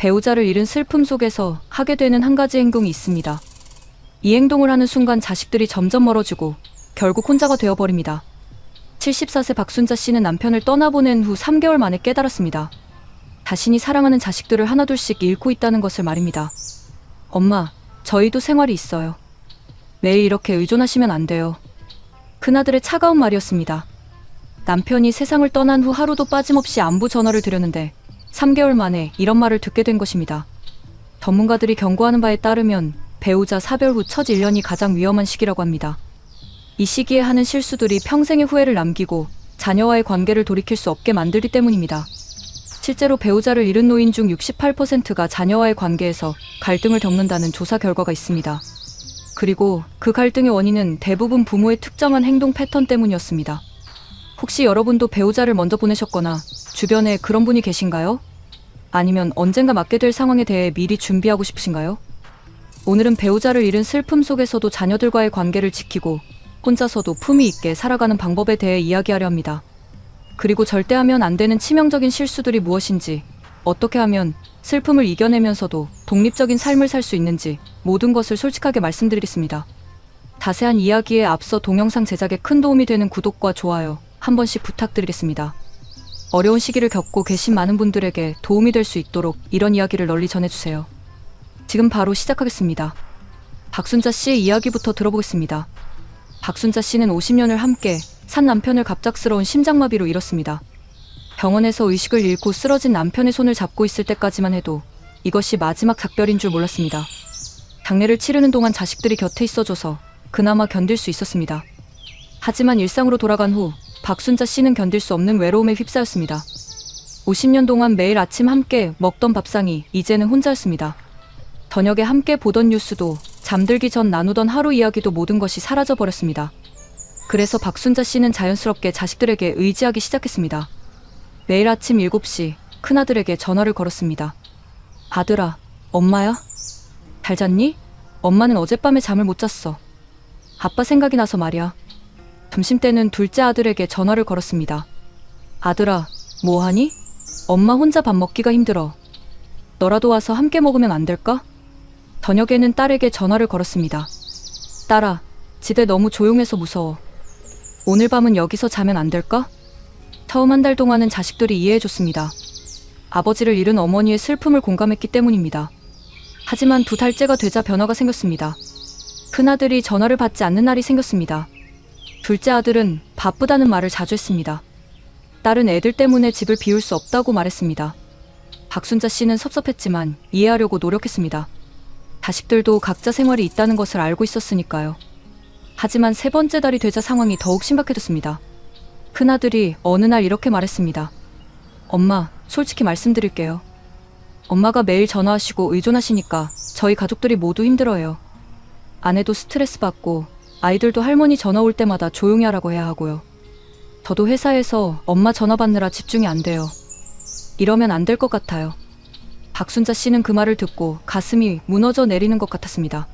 배우자를 잃은 슬픔 속에서 하게 되는 한 가지 행동이 있습니다. 이 행동을 하는 순간 자식들이 점점 멀어지고 결국 혼자가 되어버립니다. 74세 박순자 씨는 남편을 떠나보낸 후 3개월 만에 깨달았습니다. 자신이 사랑하는 자식들을 하나둘씩 잃고 있다는 것을 말입니다. 엄마, 저희도 생활이 있어요. 매일 이렇게 의존하시면 안 돼요. 그나들의 차가운 말이었습니다. 남편이 세상을 떠난 후 하루도 빠짐없이 안부 전화를 드렸는데 3개월 만에 이런 말을 듣게 된 것입니다. 전문가들이 경고하는 바에 따르면 배우자 사별 후 첫 1년이 가장 위험한 시기라고 합니다. 이 시기에 하는 실수들이 평생의 후회를 남기고 자녀와의 관계를 돌이킬 수 없게 만들기 때문입니다. 실제로 배우자를 잃은 노인 중 68%가 자녀와의 관계에서 갈등을 겪는다는 조사 결과가 있습니다. 그리고 그 갈등의 원인은 대부분 부모의 특정한 행동 패턴 때문이었습니다. 혹시 여러분도 배우자를 먼저 보내셨거나 주변에 그런 분이 계신가요? 아니면 언젠가 맞게 될 상황에 대해 미리 준비하고 싶으신가요? 오늘은 배우자를 잃은 슬픔 속에서도 자녀들과의 관계를 지키고 혼자서도 품위 있게 살아가는 방법에 대해 이야기하려 합니다. 그리고 절대 하면 안 되는 치명적인 실수들이 무엇인지, 어떻게 하면 슬픔을 이겨내면서도 독립적인 삶을 살 수 있는지 모든 것을 솔직하게 말씀드리겠습니다. 자세한 이야기에 앞서 동영상 제작에 큰 도움이 되는 구독과 좋아요 한 번씩 부탁드리겠습니다. 어려운 시기를 겪고 계신 많은 분들에게 도움이 될 수 있도록 이런 이야기를 널리 전해주세요. 지금 바로 시작하겠습니다. 박순자 씨의 이야기부터 들어보겠습니다. 박순자 씨는 50년을 함께 산 남편을 갑작스러운 심장마비로 잃었습니다. 병원에서 의식을 잃고 쓰러진 남편의 손을 잡고 있을 때까지만 해도 이것이 마지막 작별인 줄 몰랐습니다. 장례를 치르는 동안 자식들이 곁에 있어줘서 그나마 견딜 수 있었습니다. 하지만 일상으로 돌아간 후 박순자 씨는 견딜 수 없는 외로움에 휩싸였습니다. 50년 동안 매일 아침 함께 먹던 밥상이 이제는 혼자였습니다. 저녁에 함께 보던 뉴스도 잠들기 전 나누던 하루 이야기도 모든 것이 사라져버렸습니다. 그래서 박순자 씨는 자연스럽게 자식들에게 의지하기 시작했습니다. 매일 아침 7시 큰아들에게 전화를 걸었습니다. 아들아, 엄마야? 잘 잤니? 엄마는 어젯밤에 잠을 못 잤어. 아빠 생각이 나서 말이야. 점심때는 둘째 아들에게 전화를 걸었습니다. 아들아, 뭐하니? 엄마 혼자 밥 먹기가 힘들어. 너라도 와서 함께 먹으면 안 될까? 저녁에는 딸에게 전화를 걸었습니다. 딸아, 집에 너무 조용해서 무서워. 오늘 밤은 여기서 자면 안 될까? 처음 한 달 동안은 자식들이 이해해줬습니다. 아버지를 잃은 어머니의 슬픔을 공감했기 때문입니다. 하지만 2달째가 되자 변화가 생겼습니다. 큰아들이 전화를 받지 않는 날이 생겼습니다. 둘째 아들은 바쁘다는 말을 자주 했습니다. 딸은 애들 때문에 집을 비울 수 없다고 말했습니다. 박순자 씨는 섭섭했지만 이해하려고 노력했습니다. 자식들도 각자 생활이 있다는 것을 알고 있었으니까요. 하지만 3번째 달이 되자 상황이 더욱 심각해졌습니다. 큰아들이 어느 날 이렇게 말했습니다. 엄마, 솔직히 말씀드릴게요. 엄마가 매일 전화하시고 의존하시니까 저희 가족들이 모두 힘들어요. 아내도 스트레스 받고 아이들도 할머니 전화 올 때마다 조용히 하라고 해야 하고요. 저도 회사에서 엄마 전화 받느라 집중이 안 돼요. 이러면 안 될 것 같아요. 박순자 씨는 그 말을 듣고 가슴이 무너져 내리는 것 같았습니다.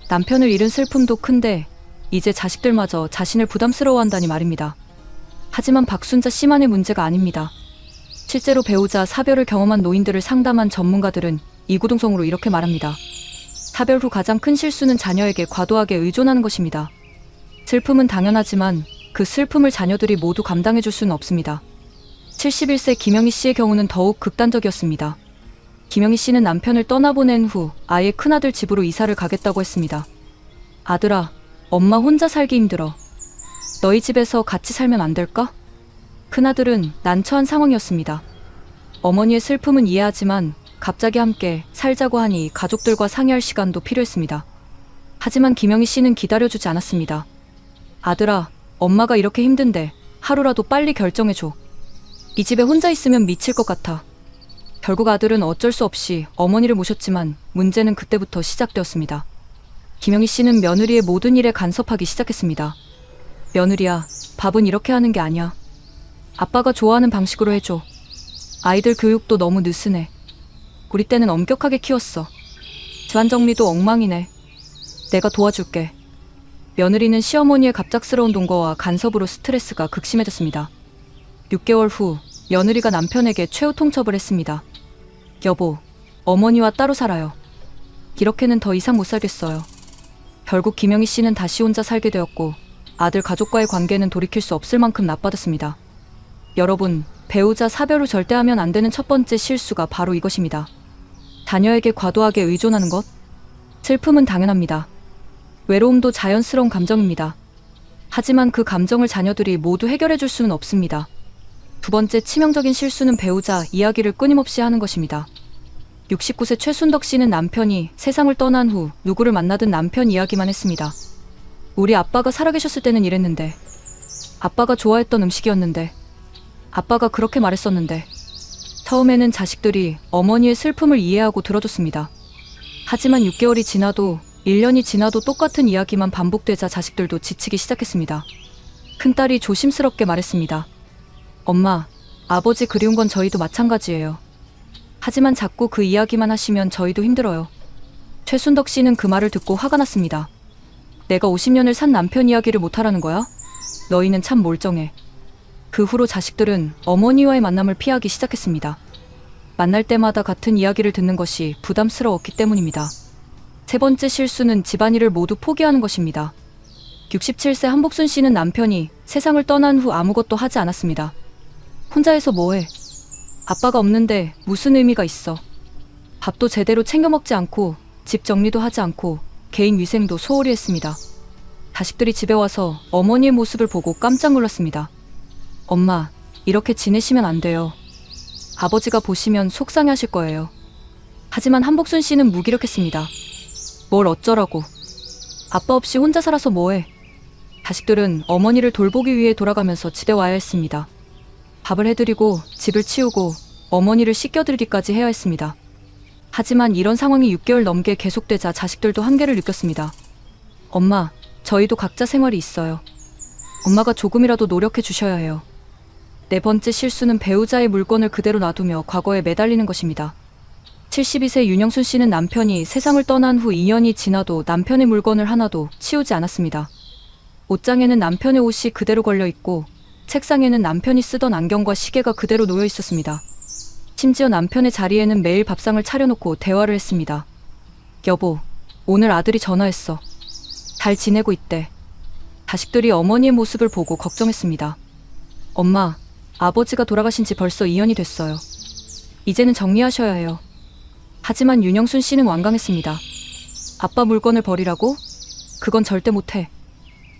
남편을 잃은 슬픔도 큰데 이제 자식들마저 자신을 부담스러워한다니 말입니다. 하지만 박순자 씨만의 문제가 아닙니다. 실제로 배우자 사별을 경험한 노인들을 상담한 전문가들은 이구동성으로 이렇게 말합니다. 사별 후 가장 큰 실수는 자녀에게 과도하게 의존하는 것입니다. 슬픔은 당연하지만 그 슬픔을 자녀들이 모두 감당해줄 수는 없습니다. 71세 김영희 씨의 경우는 더욱 극단적이었습니다. 김영희 씨는 남편을 떠나보낸 후 아예 큰아들 집으로 이사를 가겠다고 했습니다. 아들아, 엄마 혼자 살기 힘들어. 너희 집에서 같이 살면 안 될까? 큰아들은 난처한 상황이었습니다. 어머니의 슬픔은 이해하지만 갑자기 함께 살자고 하니 가족들과 상의할 시간도 필요했습니다. 하지만 김영희 씨는 기다려주지 않았습니다. 아들아, 엄마가 이렇게 힘든데 하루라도 빨리 결정해줘. 이 집에 혼자 있으면 미칠 것 같아. 결국 아들은 어쩔 수 없이 어머니를 모셨지만 문제는 그때부터 시작되었습니다. 김영희 씨는 며느리의 모든 일에 간섭하기 시작했습니다. 며느리야, 밥은 이렇게 하는 게 아니야. 아빠가 좋아하는 방식으로 해줘. 아이들 교육도 너무 느슨해. 우리 때는 엄격하게 키웠어. 집안 정리도 엉망이네. 내가 도와줄게. 며느리는 시어머니의 갑작스러운 동거와 간섭으로 스트레스가 극심해졌습니다. 6개월 후 며느리가 남편에게 최후 통첩을 했습니다. 여보, 어머니와 따로 살아요. 이렇게는 더 이상 못 살겠어요. 결국 김영희 씨는 다시 혼자 살게 되었고 아들 가족과의 관계는 돌이킬 수 없을 만큼 나빠졌습니다. 여러분, 배우자 사별을 절대 하면 안 되는 첫 번째 실수가 바로 이것입니다. 자녀에게 과도하게 의존하는 것? 슬픔은 당연합니다. 외로움도 자연스러운 감정입니다. 하지만 그 감정을 자녀들이 모두 해결해 줄 수는 없습니다. 두 번째 치명적인 실수는 배우자 이야기를 끊임없이 하는 것입니다. 69세 최순덕 씨는 남편이 세상을 떠난 후 누구를 만나든 남편 이야기만 했습니다. 우리 아빠가 살아계셨을 때는 이랬는데, 아빠가 좋아했던 음식이었는데, 아빠가 그렇게 말했었는데. 처음에는 자식들이 어머니의 슬픔을 이해하고 들어줬습니다. 하지만 6개월이 지나도 1년이 지나도 똑같은 이야기만 반복되자 자식들도 지치기 시작했습니다. 큰딸이 조심스럽게 말했습니다. 엄마, 아버지 그리운 건 저희도 마찬가지예요. 하지만 자꾸 그 이야기만 하시면 저희도 힘들어요. 최순덕 씨는 그 말을 듣고 화가 났습니다. 내가 50년을 산 남편 이야기를 못하라는 거야? 너희는 참 몰정해. 그 후로 자식들은 어머니와의 만남을 피하기 시작했습니다. 만날 때마다 같은 이야기를 듣는 것이 부담스러웠기 때문입니다. 세 번째 실수는 집안일을 모두 포기하는 것입니다. 67세 한복순 씨는 남편이 세상을 떠난 후 아무것도 하지 않았습니다. 혼자 해서 뭐해? 아빠가 없는데 무슨 의미가 있어? 밥도 제대로 챙겨 먹지 않고 집 정리도 하지 않고 개인 위생도 소홀히 했습니다. 자식들이 집에 와서 어머니의 모습을 보고 깜짝 놀랐습니다. 엄마, 이렇게 지내시면 안 돼요. 아버지가 보시면 속상해하실 거예요. 하지만 한복순 씨는 무기력했습니다. 뭘 어쩌라고. 아빠 없이 혼자 살아서 뭐해. 자식들은 어머니를 돌보기 위해 돌아가면서 집에 와야 했습니다. 밥을 해드리고 집을 치우고 어머니를 씻겨드리기까지 해야 했습니다. 하지만 이런 상황이 6개월 넘게 계속되자 자식들도 한계를 느꼈습니다. 엄마, 저희도 각자 생활이 있어요. 엄마가 조금이라도 노력해 주셔야 해요. 네 번째 실수는 배우자의 물건을 그대로 놔두며 과거에 매달리는 것입니다. 72세 윤영순 씨는 남편이 세상을 떠난 후 2년이 지나도 남편의 물건을 하나도 치우지 않았습니다. 옷장에는 남편의 옷이 그대로 걸려 있고 책상에는 남편이 쓰던 안경과 시계가 그대로 놓여 있었습니다. 심지어 남편의 자리에는 매일 밥상을 차려놓고 대화를 했습니다. 여보, 오늘 아들이 전화했어. 잘 지내고 있대. 자식들이 어머니의 모습을 보고 걱정했습니다. 엄마, 아버지가 돌아가신 지 벌써 2년이 됐어요. 이제는 정리하셔야 해요. 하지만 윤영순 씨는 완강했습니다. 아빠 물건을 버리라고? 그건 절대 못해.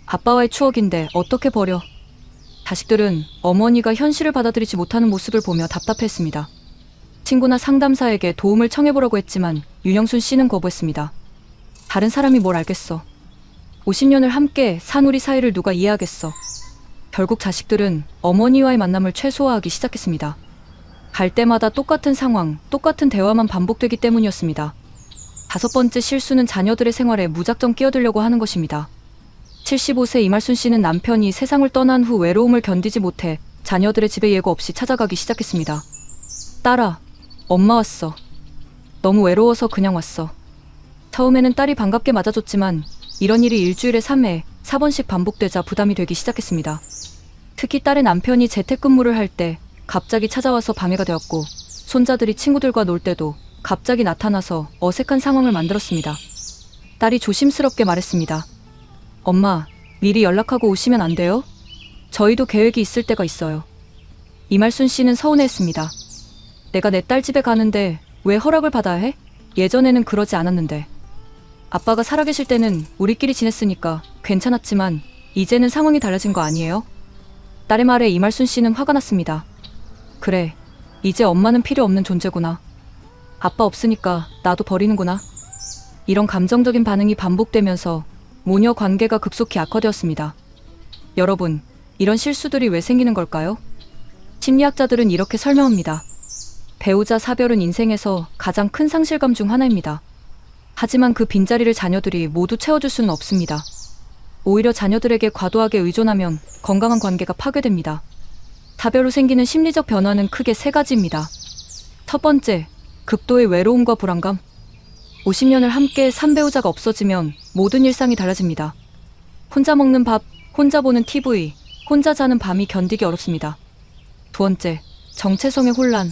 아빠와의 추억인데 어떻게 버려? 자식들은 어머니가 현실을 받아들이지 못하는 모습을 보며 답답했습니다. 친구나 상담사에게 도움을 청해보라고 했지만 윤영순 씨는 거부했습니다. 다른 사람이 뭘 알겠어. 50년을 함께 산 우리 사이를 누가 이해하겠어. 결국 자식들은 어머니와의 만남을 최소화하기 시작했습니다. 갈 때마다 똑같은 상황, 똑같은 대화만 반복되기 때문이었습니다. 다섯 번째 실수는 자녀들의 생활에 무작정 끼어들려고 하는 것입니다. 75세 이말순 씨는 남편이 세상을 떠난 후 외로움을 견디지 못해 자녀들의 집에 예고 없이 찾아가기 시작했습니다. 딸아, 엄마 왔어. 너무 외로워서 그냥 왔어. 처음에는 딸이 반갑게 맞아줬지만 이런 일이 일주일에 3회, 4번씩 반복되자 부담이 되기 시작했습니다. 특히 딸의 남편이 재택근무를 할 때 갑자기 찾아와서 방해가 되었고 손자들이 친구들과 놀 때도 갑자기 나타나서 어색한 상황을 만들었습니다. 딸이 조심스럽게 말했습니다. 엄마, 미리 연락하고 오시면 안 돼요? 저희도 계획이 있을 때가 있어요. 이말순 씨는 서운해했습니다. 내가 내 딸 집에 가는데 왜 허락을 받아야 해? 예전에는 그러지 않았는데. 아빠가 살아계실 때는 우리끼리 지냈으니까 괜찮았지만 이제는 상황이 달라진 거 아니에요? 딸의 말에 이말순 씨는 화가 났습니다. 그래, 이제 엄마는 필요 없는 존재구나. 아빠 없으니까 나도 버리는구나. 이런 감정적인 반응이 반복되면서 모녀 관계가 급속히 악화되었습니다. 여러분, 이런 실수들이 왜 생기는 걸까요? 심리학자들은 이렇게 설명합니다. 배우자 사별은 인생에서 가장 큰 상실감 중 하나입니다. 하지만 그 빈자리를 자녀들이 모두 채워줄 수는 없습니다. 오히려 자녀들에게 과도하게 의존하면 건강한 관계가 파괴됩니다. 사별 후 생기는 심리적 변화는 크게 세 가지입니다. 첫 번째, 극도의 외로움과 불안감. 50년을 함께 산 배우자가 없어지면 모든 일상이 달라집니다. 혼자 먹는 밥, 혼자 보는 TV, 혼자 자는 밤이 견디기 어렵습니다. 두 번째, 정체성의 혼란.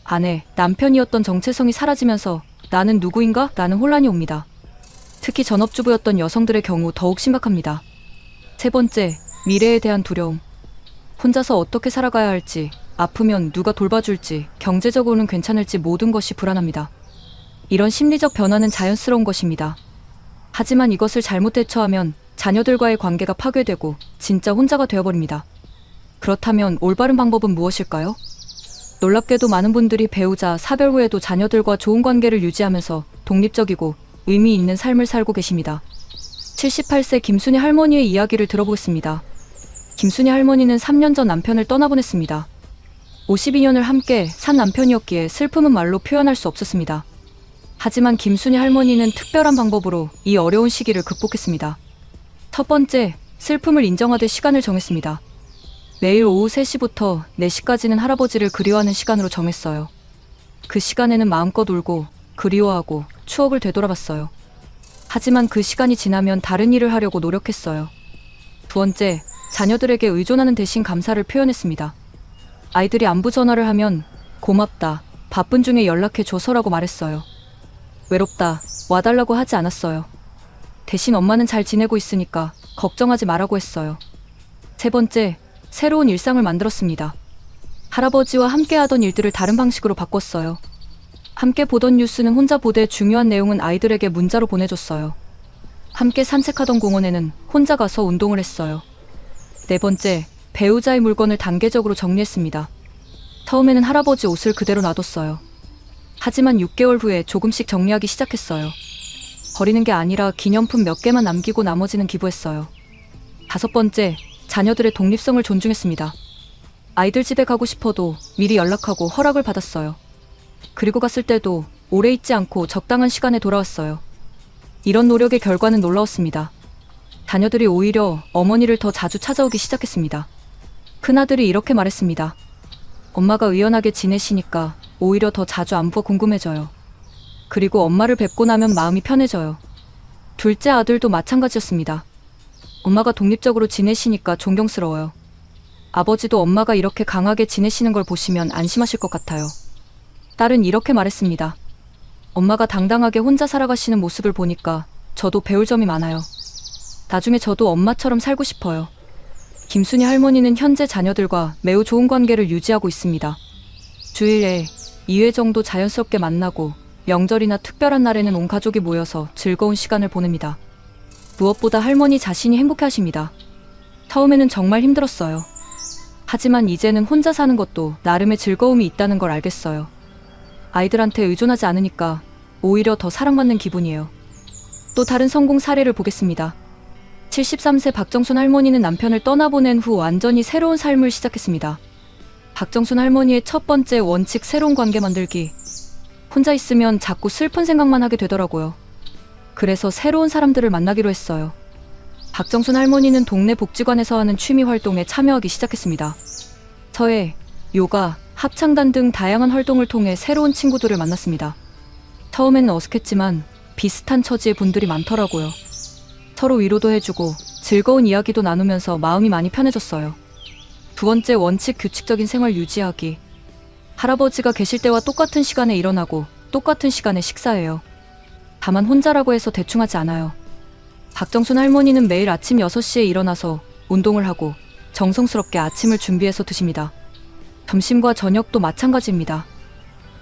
아내, 남편이었던 정체성이 사라지면서 나는 누구인가? 라는 혼란이 옵니다. 특히 전업주부였던 여성들의 경우 더욱 심각합니다. 세 번째, 미래에 대한 두려움. 혼자서 어떻게 살아가야 할지, 아프면 누가 돌봐줄지, 경제적으로는 괜찮을지 모든 것이 불안합니다. 이런 심리적 변화는 자연스러운 것입니다. 하지만 이것을 잘못 대처하면 자녀들과의 관계가 파괴되고 진짜 혼자가 되어버립니다. 그렇다면 올바른 방법은 무엇일까요? 놀랍게도 많은 분들이 배우자, 사별 후에도 자녀들과 좋은 관계를 유지하면서 독립적이고 의미 있는 삶을 살고 계십니다. 78세 김순희 할머니의 이야기를 들어보겠습니다. 김순희 할머니는 3년 전 남편을 떠나보냈습니다. 52년을 함께 산 남편이었기에 슬픔은 말로 표현할 수 없었습니다. 하지만 김순희 할머니는 특별한 방법으로 이 어려운 시기를 극복했습니다. 첫 번째, 슬픔을 인정하되 시간을 정했습니다. 매일 오후 3시부터 4시까지는 할아버지를 그리워하는 시간으로 정했어요. 그 시간에는 마음껏 울고 그리워하고 추억을 되돌아봤어요. 하지만 그 시간이 지나면 다른 일을 하려고 노력했어요. 두 번째, 자녀들에게 의존하는 대신 감사를 표현했습니다. 아이들이 안부 전화를 하면 고맙다, 바쁜 중에 연락해줘서라고 말했어요. 외롭다, 와달라고 하지 않았어요. 대신 엄마는 잘 지내고 있으니까 걱정하지 말라고 했어요. 세 번째, 새로운 일상을 만들었습니다. 할아버지와 함께 하던 일들을 다른 방식으로 바꿨어요. 함께 보던 뉴스는 혼자 보되 중요한 내용은 아이들에게 문자로 보내줬어요. 함께 산책하던 공원에는 혼자 가서 운동을 했어요. 네 번째, 배우자의 물건을 단계적으로 정리했습니다. 처음에는 할아버지 옷을 그대로 놔뒀어요. 하지만 6개월 후에 조금씩 정리하기 시작했어요. 버리는 게 아니라 기념품 몇 개만 남기고 나머지는 기부했어요. 다섯 번째, 자녀들의 독립성을 존중했습니다. 아이들 집에 가고 싶어도 미리 연락하고 허락을 받았어요. 그리고 갔을 때도 오래 있지 않고 적당한 시간에 돌아왔어요. 이런 노력의 결과는 놀라웠습니다. 자녀들이 오히려 어머니를 더 자주 찾아오기 시작했습니다. 큰아들이 이렇게 말했습니다. 엄마가 의연하게 지내시니까 오히려 더 자주 안부가 궁금해져요. 그리고 엄마를 뵙고 나면 마음이 편해져요. 둘째 아들도 마찬가지였습니다. 엄마가 독립적으로 지내시니까 존경스러워요. 아버지도 엄마가 이렇게 강하게 지내시는 걸 보시면 안심하실 것 같아요. 딸은 이렇게 말했습니다. 엄마가 당당하게 혼자 살아가시는 모습을 보니까 저도 배울 점이 많아요. 나중에 저도 엄마처럼 살고 싶어요. 김순희 할머니는 현재 자녀들과 매우 좋은 관계를 유지하고 있습니다. 주일에 2회 정도 자연스럽게 만나고 명절이나 특별한 날에는 온 가족이 모여서 즐거운 시간을 보냅니다. 무엇보다 할머니 자신이 행복해하십니다. 처음에는 정말 힘들었어요. 하지만 이제는 혼자 사는 것도 나름의 즐거움이 있다는 걸 알겠어요. 아이들한테 의존하지 않으니까 오히려 더 사랑받는 기분이에요. 또 다른 성공 사례를 보겠습니다. 73세 박정순 할머니는 남편을 떠나보낸 후 완전히 새로운 삶을 시작했습니다. 박정순 할머니의 첫 번째 원칙, 새로운 관계 만들기. 혼자 있으면 자꾸 슬픈 생각만 하게 되더라고요. 그래서 새로운 사람들을 만나기로 했어요. 박정순 할머니는 동네 복지관에서 하는 취미 활동에 참여하기 시작했습니다. 서예, 요가, 합창단 등 다양한 활동을 통해 새로운 친구들을 만났습니다. 처음에는 어색했지만 비슷한 처지의 분들이 많더라고요. 서로 위로도 해주고 즐거운 이야기도 나누면서 마음이 많이 편해졌어요. 두 번째 원칙, 규칙적인 생활 유지하기. 할아버지가 계실 때와 똑같은 시간에 일어나고 똑같은 시간에 식사해요. 다만 혼자라고 해서 대충 하지 않아요. 박정순 할머니는 매일 아침 6시에 일어나서 운동을 하고 정성스럽게 아침을 준비해서 드십니다. 점심과 저녁도 마찬가지입니다.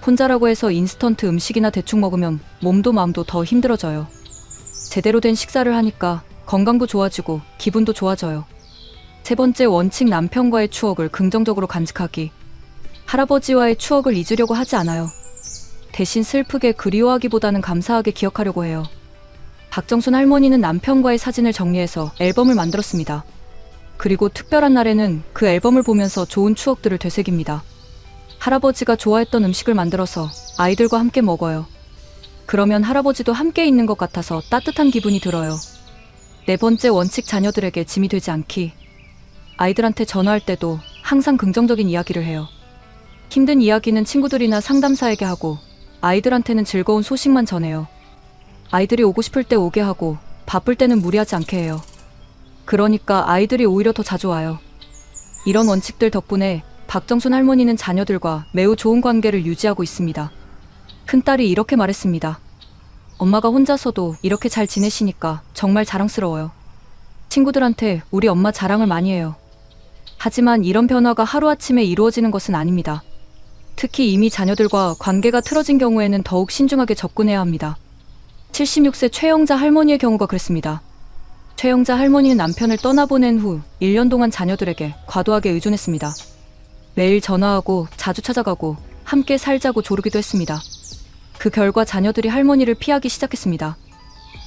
혼자라고 해서 인스턴트 음식이나 대충 먹으면 몸도 마음도 더 힘들어져요. 제대로 된 식사를 하니까 건강도 좋아지고 기분도 좋아져요. 세 번째 원칙, 남편과의 추억을 긍정적으로 간직하기. 할아버지와의 추억을 잊으려고 하지 않아요. 대신 슬프게 그리워하기보다는 감사하게 기억하려고 해요. 박정순 할머니는 남편과의 사진을 정리해서 앨범을 만들었습니다. 그리고 특별한 날에는 그 앨범을 보면서 좋은 추억들을 되새깁니다. 할아버지가 좋아했던 음식을 만들어서 아이들과 함께 먹어요. 그러면 할아버지도 함께 있는 것 같아서 따뜻한 기분이 들어요. 네 번째 원칙, 자녀들에게 짐이 되지 않기. 아이들한테 전화할 때도 항상 긍정적인 이야기를 해요. 힘든 이야기는 친구들이나 상담사에게 하고 아이들한테는 즐거운 소식만 전해요. 아이들이 오고 싶을 때 오게 하고 바쁠 때는 무리하지 않게 해요. 그러니까 아이들이 오히려 더 자주 와요. 이런 원칙들 덕분에 박정순 할머니는 자녀들과 매우 좋은 관계를 유지하고 있습니다. 큰딸이 이렇게 말했습니다. 엄마가 혼자서도 이렇게 잘 지내시니까 정말 자랑스러워요. 친구들한테 우리 엄마 자랑을 많이 해요. 하지만 이런 변화가 하루아침에 이루어지는 것은 아닙니다. 특히 이미 자녀들과 관계가 틀어진 경우에는 더욱 신중하게 접근해야 합니다. 76세 최영자 할머니의 경우가 그랬습니다. 최영자 할머니는 남편을 떠나보낸 후 1년 동안 자녀들에게 과도하게 의존했습니다. 매일 전화하고 자주 찾아가고 함께 살자고 조르기도 했습니다. 그 결과 자녀들이 할머니를 피하기 시작했습니다.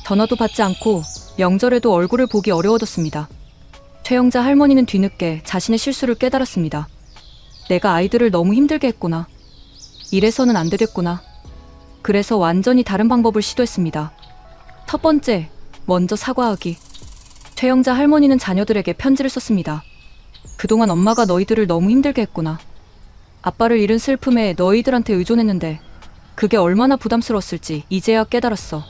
전화도 받지 않고 명절에도 얼굴을 보기 어려워졌습니다. 최영자 할머니는 뒤늦게 자신의 실수를 깨달았습니다. 내가 아이들을 너무 힘들게 했구나. 이래서는 안 되겠구나. 그래서 완전히 다른 방법을 시도했습니다. 첫 번째, 먼저 사과하기. 최영자 할머니는 자녀들에게 편지를 썼습니다. 그동안 엄마가 너희들을 너무 힘들게 했구나. 아빠를 잃은 슬픔에 너희들한테 의존했는데 그게 얼마나 부담스러웠을지 이제야 깨달았어.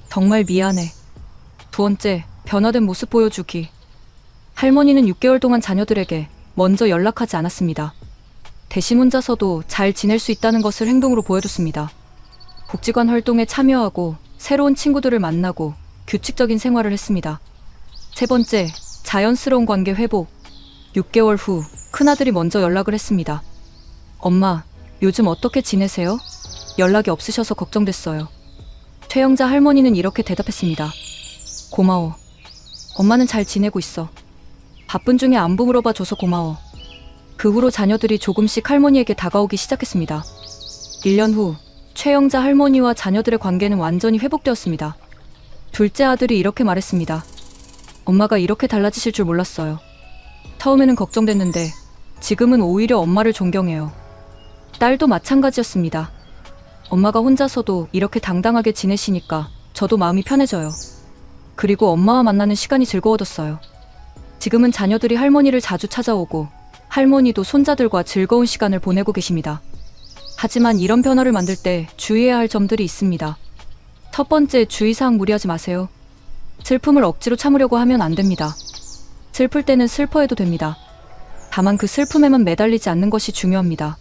정말 미안해. 두 번째, 변화된 모습 보여주기. 할머니는 6개월 동안 자녀들에게 먼저 연락하지 않았습니다. 대신 혼자서도 잘 지낼 수 있다는 것을 행동으로 보여줬습니다. 복지관 활동에 참여하고 새로운 친구들을 만나고 규칙적인 생활을 했습니다. 세 번째, 자연스러운 관계 회복. 6개월 후 큰아들이 먼저 연락을 했습니다. 엄마, 요즘 어떻게 지내세요? 연락이 없으셔서 걱정됐어요. 최영자 할머니는 이렇게 대답했습니다. 고마워. 엄마는 잘 지내고 있어. 바쁜 중에 안부 물어봐줘서 고마워. 그 후로 자녀들이 조금씩 할머니에게 다가오기 시작했습니다. 1년 후 최영자 할머니와 자녀들의 관계는 완전히 회복되었습니다. 둘째 아들이 이렇게 말했습니다. 엄마가 이렇게 달라지실 줄 몰랐어요. 처음에는 걱정됐는데 지금은 오히려 엄마를 존경해요. 딸도 마찬가지였습니다. 엄마가 혼자서도 이렇게 당당하게 지내시니까 저도 마음이 편해져요. 그리고 엄마와 만나는 시간이 즐거워졌어요. 지금은 자녀들이 할머니를 자주 찾아오고 할머니도 손자들과 즐거운 시간을 보내고 계십니다. 하지만 이런 변화를 만들 때 주의해야 할 점들이 있습니다. 첫 번째, 주의사항 무리하지 마세요. 슬픔을 억지로 참으려고 하면 안 됩니다. 슬플 때는 슬퍼해도 됩니다. 다만 그 슬픔에만 매달리지 않는 것이 중요합니다.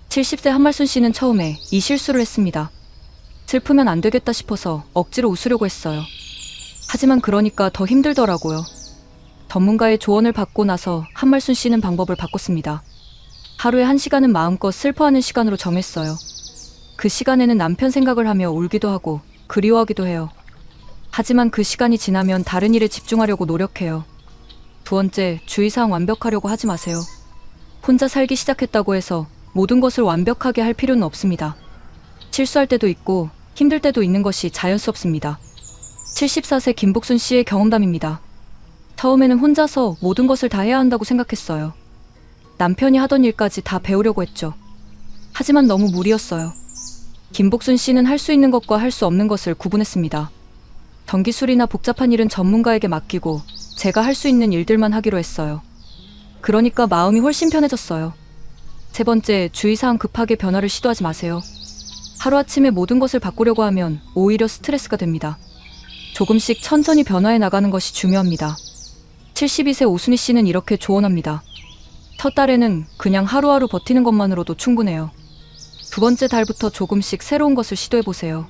70세 한말순 씨는 처음에 이 실수를 했습니다. 슬프면 안 되겠다 싶어서 억지로 웃으려고 했어요. 하지만 그러니까 더 힘들더라고요. 전문가의 조언을 받고 나서 한말순 씨는 방법을 바꿨습니다. 하루에 1시간은 마음껏 슬퍼하는 시간으로 정했어요. 그 시간에는 남편 생각을 하며 울기도 하고 그리워하기도 해요. 하지만 그 시간이 지나면 다른 일에 집중하려고 노력해요. 두 번째, 주의사항 완벽하려고 하지 마세요. 혼자 살기 시작했다고 해서 모든 것을 완벽하게 할 필요는 없습니다. 실수할 때도 있고 힘들 때도 있는 것이 자연스럽습니다. 74세 김복순 씨의 경험담입니다. 처음에는 혼자서 모든 것을 다 해야 한다고 생각했어요. 남편이 하던 일까지 다 배우려고 했죠. 하지만 너무 무리였어요. 김복순 씨는 할 수 있는 것과 할 수 없는 것을 구분했습니다. 전기술이나 복잡한 일은 전문가에게 맡기고 제가 할 수 있는 일들만 하기로 했어요. 그러니까 마음이 훨씬 편해졌어요. 세 번째, 주의사항 급하게 변화를 시도하지 마세요. 하루아침에 모든 것을 바꾸려고 하면 오히려 스트레스가 됩니다. 조금씩 천천히 변화해 나가는 것이 중요합니다. 72세 오순희 씨는 이렇게 조언합니다. 첫 달에는 그냥 하루하루 버티는 것만으로도 충분해요. 두 번째 달부터 조금씩 새로운 것을 시도해보세요.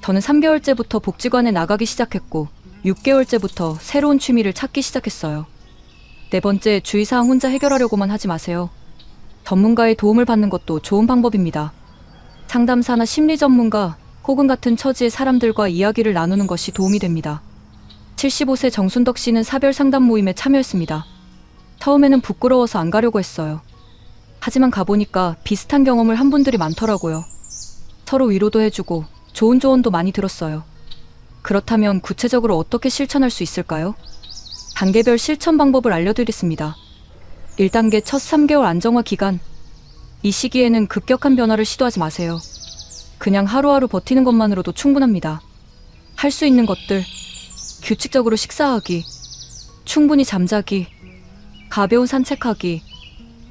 저는 3개월째부터 복지관에 나가기 시작했고 6개월째부터 새로운 취미를 찾기 시작했어요. 네 번째, 주의사항 혼자 해결하려고만 하지 마세요. 전문가의 도움을 받는 것도 좋은 방법입니다. 상담사나 심리 전문가 혹은 같은 처지의 사람들과 이야기를 나누는 것이 도움이 됩니다. 75세 정순덕 씨는 사별 상담 모임에 참여했습니다. 처음에는 부끄러워서 안 가려고 했어요. 하지만 가보니까 비슷한 경험을 한 분들이 많더라고요. 서로 위로도 해주고 좋은 조언도 많이 들었어요. 그렇다면 구체적으로 어떻게 실천할 수 있을까요? 단계별 실천 방법을 알려드리겠습니다. 1단계 첫 3개월 안정화 기간. 이 시기에는 급격한 변화를 시도하지 마세요. 그냥 하루하루 버티는 것만으로도 충분합니다. 할 수 있는 것들, 규칙적으로 식사하기, 충분히 잠자기, 가벼운 산책하기,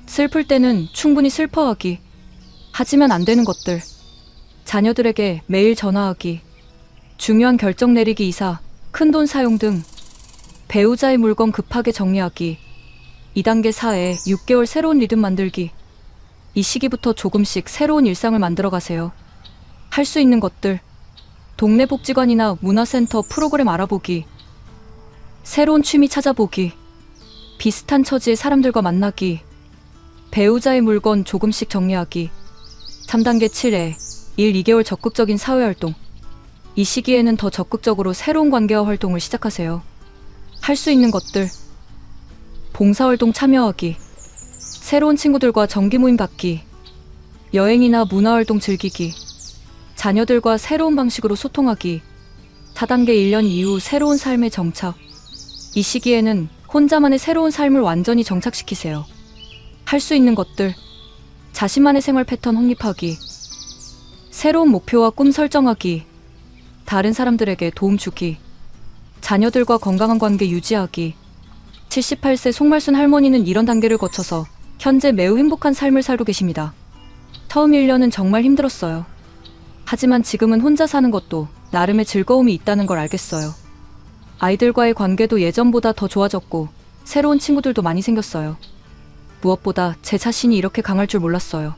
슬플 때는 충분히 슬퍼하기, 하지만 안 되는 것들, 자녀들에게 매일 전화하기, 중요한 결정 내리기 이사, 큰돈 사용 등, 배우자의 물건 급하게 정리하기, 2단계 4에 6개월 새로운 리듬 만들기. 이 시기부터 조금씩 새로운 일상을 만들어 가세요. 할 수 있는 것들. 동네 복지관이나 문화센터 프로그램 알아보기. 새로운 취미 찾아보기. 비슷한 처지의 사람들과 만나기. 배우자의 물건 조금씩 정리하기. 3단계 7에 1, 2개월 적극적인 사회활동. 이 시기에는 더 적극적으로 새로운 관계와 활동을 시작하세요. 할 수 있는 것들. 봉사활동 참여하기. 새로운 친구들과 정기 모임 갖기. 여행이나 문화활동 즐기기. 자녀들과 새로운 방식으로 소통하기. 4단계 1년 이후 새로운 삶의 정착. 이 시기에는 혼자만의 새로운 삶을 완전히 정착시키세요. 할 수 있는 것들. 자신만의 생활 패턴 확립하기. 새로운 목표와 꿈 설정하기. 다른 사람들에게 도움 주기. 자녀들과 건강한 관계 유지하기. 78세 송말순 할머니는 이런 단계를 거쳐서 현재 매우 행복한 삶을 살고 계십니다. 처음 1년은 정말 힘들었어요. 하지만 지금은 혼자 사는 것도 나름의 즐거움이 있다는 걸 알겠어요. 아이들과의 관계도 예전보다 더 좋아졌고 새로운 친구들도 많이 생겼어요. 무엇보다 제 자신이 이렇게 강할 줄 몰랐어요.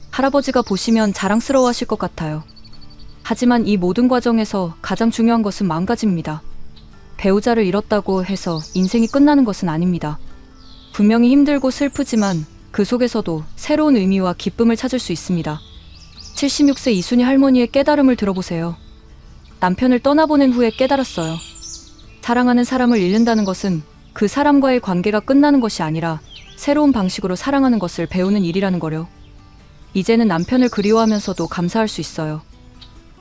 할아버지가 보시면 자랑스러워 하실 것 같아요. 하지만 이 모든 과정에서 가장 중요한 것은 마음가짐입니다. 배우자를 잃었다고 해서 인생이 끝나는 것은 아닙니다. 분명히 힘들고 슬프지만 그 속에서도 새로운 의미와 기쁨을 찾을 수 있습니다. 76세 이순희 할머니의 깨달음을 들어보세요. 남편을 떠나보낸 후에 깨달았어요. 사랑하는 사람을 잃는다는 것은 그 사람과의 관계가 끝나는 것이 아니라 새로운 방식으로 사랑하는 것을 배우는 일이라는 거요. 이제는 남편을 그리워하면서도 감사할 수 있어요.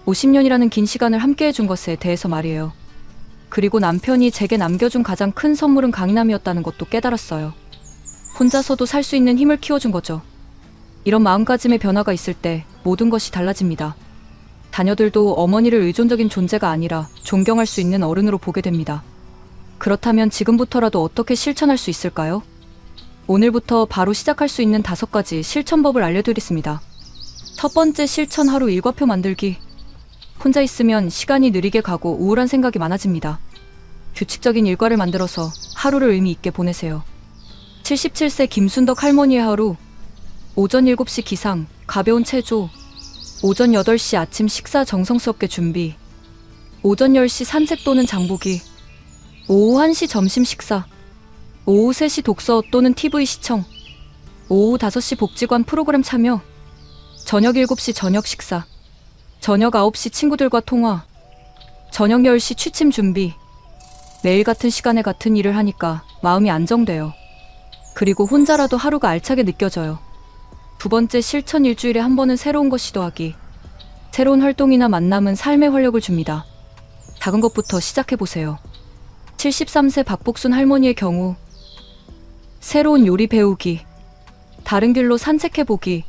50년이라는 긴 시간을 함께 해준 것에 대해서 말이에요. 그리고 남편이 제게 남겨준 가장 큰 선물은 강인함이었다는 것도 깨달았어요. 혼자서도 살 수 있는 힘을 키워준 거죠. 이런 마음가짐의 변화가 있을 때 모든 것이 달라집니다. 자녀들도 어머니를 의존적인 존재가 아니라 존경할 수 있는 어른으로 보게 됩니다. 그렇다면 지금부터라도 어떻게 실천할 수 있을까요? 오늘부터 바로 시작할 수 있는 5가지 실천법을 알려드리겠습니다. 첫 번째 실천 하루 일과표 만들기. 혼자 있으면 시간이 느리게 가고 우울한 생각이 많아집니다. 규칙적인 일과를 만들어서 하루를 의미 있게 보내세요. 77세 김순덕 할머니의 하루. 오전 7시 기상, 가벼운 체조. 오전 8시 아침 식사 정성스럽게 준비. 오전 10시 산책 또는 장보기. 오후 1시 점심 식사. 오후 3시 독서 또는 TV 시청. 오후 5시 복지관 프로그램 참여. 저녁 7시 저녁 식사. 저녁 9시 친구들과 통화. 저녁 10시 취침 준비. 매일 같은 시간에 같은 일을 하니까 마음이 안정돼요. 그리고 혼자라도 하루가 알차게 느껴져요. 두 번째 실천, 일주일에 한 번은 새로운 것 시도하기. 새로운 활동이나 만남은 삶에 활력을 줍니다. 작은 것부터 시작해보세요. 73세 박복순 할머니의 경우. 새로운 요리 배우기. 다른 길로 산책해보기.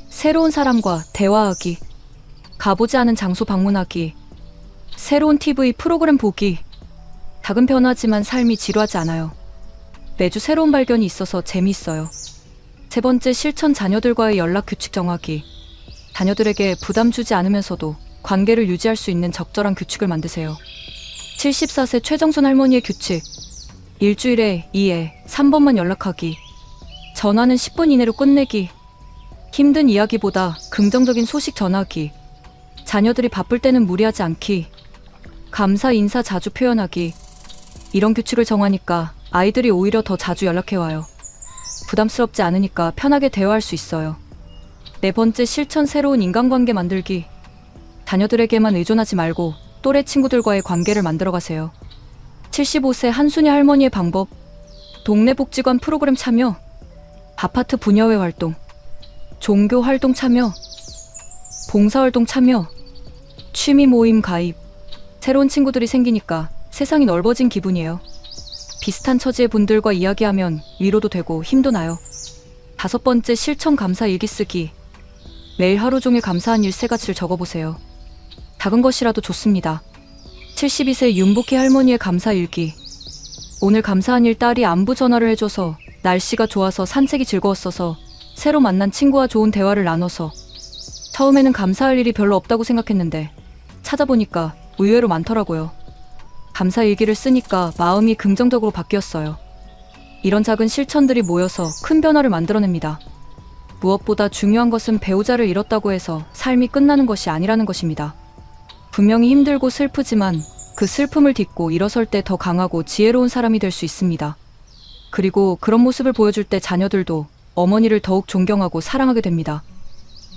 새로운 사람과 대화하기. 가보지 않은 장소 방문하기. 새로운 TV 프로그램 보기. 작은 변화지만 삶이 지루하지 않아요. 매주 새로운 발견이 있어서 재미있어요. 세 번째 실천, 자녀들과의 연락 규칙 정하기. 자녀들에게 부담 주지 않으면서도 관계를 유지할 수 있는 적절한 규칙을 만드세요. 74세 최정순 할머니의 규칙. 일주일에 2에 3번만 연락하기. 전화는 10분 이내로 끝내기. 힘든 이야기보다 긍정적인 소식 전하기. 자녀들이 바쁠 때는 무리하지 않기. 감사 인사 자주 표현하기. 이런 규칙을 정하니까 아이들이 오히려 더 자주 연락해와요. 부담스럽지 않으니까 편하게 대화할 수 있어요. 네 번째 실천, 새로운 인간관계 만들기. 자녀들에게만 의존하지 말고 또래 친구들과의 관계를 만들어가세요. 75세 한순희 할머니의 방법. 동네 복지관 프로그램 참여. 아파트 분여회 활동. 종교 활동 참여. 봉사활동 참여. 취미 모임 가입. 새로운 친구들이 생기니까 세상이 넓어진 기분이에요. 비슷한 처지의 분들과 이야기하면 위로도 되고 힘도 나요. 5번째 실천, 감사 일기 쓰기. 매일 하루 종일 감사한 일 3가지를 적어보세요. 작은 것이라도 좋습니다. 72세 윤복희 할머니의 감사 일기. 오늘 감사한 일, 딸이 안부 전화를 해줘서, 날씨가 좋아서 산책이 즐거웠어서, 새로 만난 친구와 좋은 대화를 나눠서. 처음에는 감사할 일이 별로 없다고 생각했는데 찾아보니까 의외로 많더라고요. 감사 일기를 쓰니까 마음이 긍정적으로 바뀌었어요. 이런 작은 실천들이 모여서 큰 변화를 만들어냅니다. 무엇보다 중요한 것은 배우자를 잃었다고 해서 삶이 끝나는 것이 아니라는 것입니다. 분명히 힘들고 슬프지만 그 슬픔을 딛고 일어설 때 더 강하고 지혜로운 사람이 될 수 있습니다. 그리고 그런 모습을 보여줄 때 자녀들도 어머니를 더욱 존경하고 사랑하게 됩니다.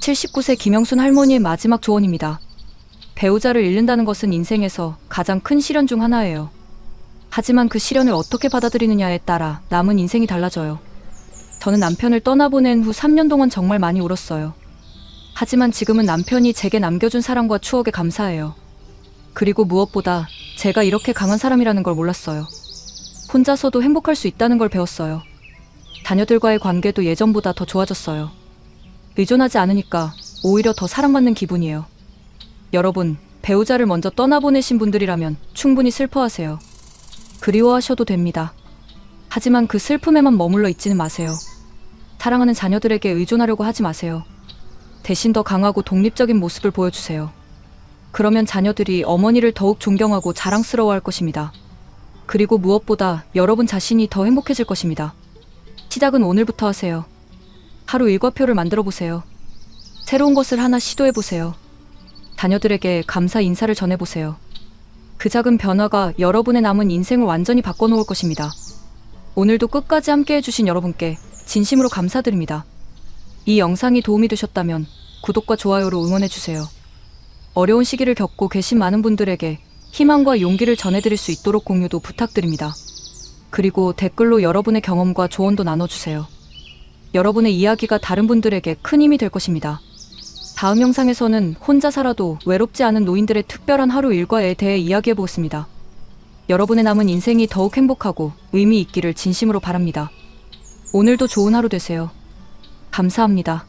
79세 김영순 할머니의 마지막 조언입니다. 배우자를 잃는다는 것은 인생에서 가장 큰 시련 중 하나예요. 하지만 그 시련을 어떻게 받아들이느냐에 따라 남은 인생이 달라져요. 저는 남편을 떠나보낸 후 3년 동안 정말 많이 울었어요. 하지만 지금은 남편이 제게 남겨준 사랑과 추억에 감사해요. 그리고 무엇보다 제가 이렇게 강한 사람이라는 걸 몰랐어요. 혼자서도 행복할 수 있다는 걸 배웠어요. 자녀들과의 관계도 예전보다 더 좋아졌어요. 의존하지 않으니까 오히려 더 사랑받는 기분이에요. 여러분, 배우자를 먼저 떠나보내신 분들이라면 충분히 슬퍼하세요. 그리워하셔도 됩니다. 하지만 그 슬픔에만 머물러 있지는 마세요. 사랑하는 자녀들에게 의존하려고 하지 마세요. 대신 더 강하고 독립적인 모습을 보여주세요. 그러면 자녀들이 어머니를 더욱 존경하고 자랑스러워할 것입니다. 그리고 무엇보다 여러분 자신이 더 행복해질 것입니다. 시작은 오늘부터 하세요. 하루 일과표를 만들어 보세요. 새로운 것을 하나 시도해 보세요. 자녀들에게 감사 인사를 전해보세요. 그 작은 변화가 여러분의 남은 인생을 완전히 바꿔놓을 것입니다. 오늘도 끝까지 함께 해주신 여러분께 진심으로 감사드립니다. 이 영상이 도움이 되셨다면 구독과 좋아요로 응원해주세요. 어려운 시기를 겪고 계신 많은 분들에게 희망과 용기를 전해드릴 수 있도록 공유도 부탁드립니다. 그리고 댓글로 여러분의 경험과 조언도 나눠주세요. 여러분의 이야기가 다른 분들에게 큰 힘이 될 것입니다. 다음 영상에서는 혼자 살아도 외롭지 않은 노인들의 특별한 하루 일과에 대해 이야기해보겠습니다. 여러분의 남은 인생이 더욱 행복하고 의미 있기를 진심으로 바랍니다. 오늘도 좋은 하루 되세요. 감사합니다.